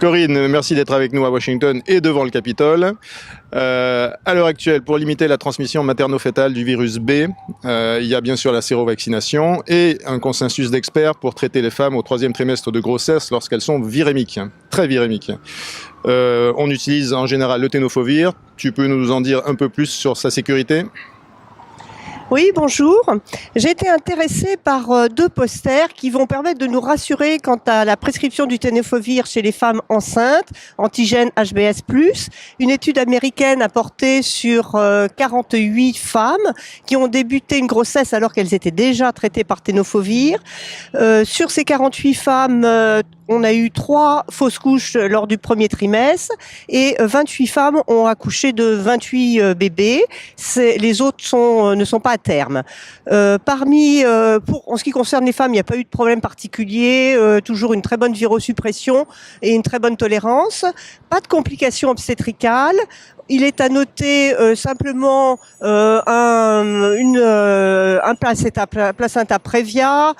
Corinne, merci d'être avec nous à Washington et devant le Capitole. À l'heure actuelle, pour limiter la transmission materno-fétale du virus B, il y a bien sûr la sérovaccination et un consensus d'experts pour traiter les femmes au 3e trimestre de grossesse lorsqu'elles sont virémiques, très virémiques. On utilise en général le tenofovir. Tu peux nous en dire un peu plus sur sa sécurité ? Oui, bonjour. J'ai été intéressée par deux posters qui vont permettre de nous rassurer quant à la prescription du tenofovir chez les femmes enceintes, antigène HBs+. Une étude américaine a porté sur 48 femmes qui ont débuté une grossesse alors qu'elles étaient déjà traitées par tenofovir. Sur ces 48 femmes, on a eu 3 fausses couches lors du premier trimestre et 28 femmes ont accouché de 28 bébés. Les autres ne sont pas à terme. En ce qui concerne les femmes, il n'y a pas eu de problème particulier, toujours une très bonne virosuppression et une très bonne tolérance. Pas de complications obstétricales. Il est à noter simplement un placenta prévia,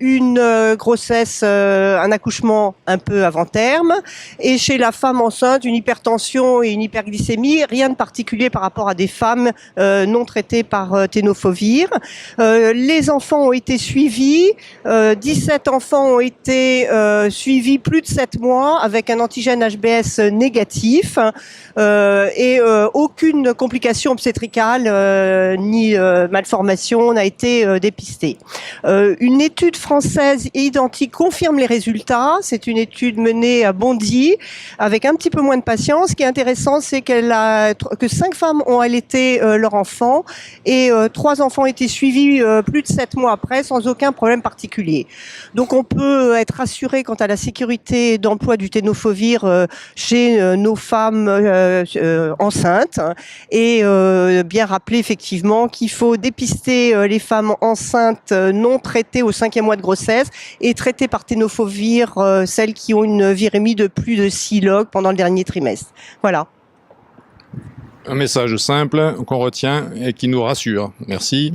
une grossesse, un accouchement un peu avant terme, et chez la femme enceinte, une hypertension et une hyperglycémie, rien de particulier par rapport à des femmes non traitées par tenofovir. Les enfants ont été suivis, 17 enfants ont été suivis plus de 7 mois avec un antigène HBs négatif. Et aucune complication obstétricale ni malformation n'a été dépistée. Une étude française identique confirme les résultats. C'est une étude menée à Bondy avec un petit peu moins de patients. Ce qui est intéressant, c'est que 5 femmes ont allaité leur enfant et 3 enfants ont été suivis plus de 7 mois après sans aucun problème particulier. Donc on peut être rassuré quant à la sécurité d'emploi du tenofovir chez nos femmes enceintes et bien rappeler effectivement qu'il faut dépister les femmes enceintes non traitées au 5e mois de grossesse et traitées par tenofovir celles qui ont une virémie de plus de 6 logs pendant le dernier trimestre. Voilà. Un message simple qu'on retient et qui nous rassure. Merci.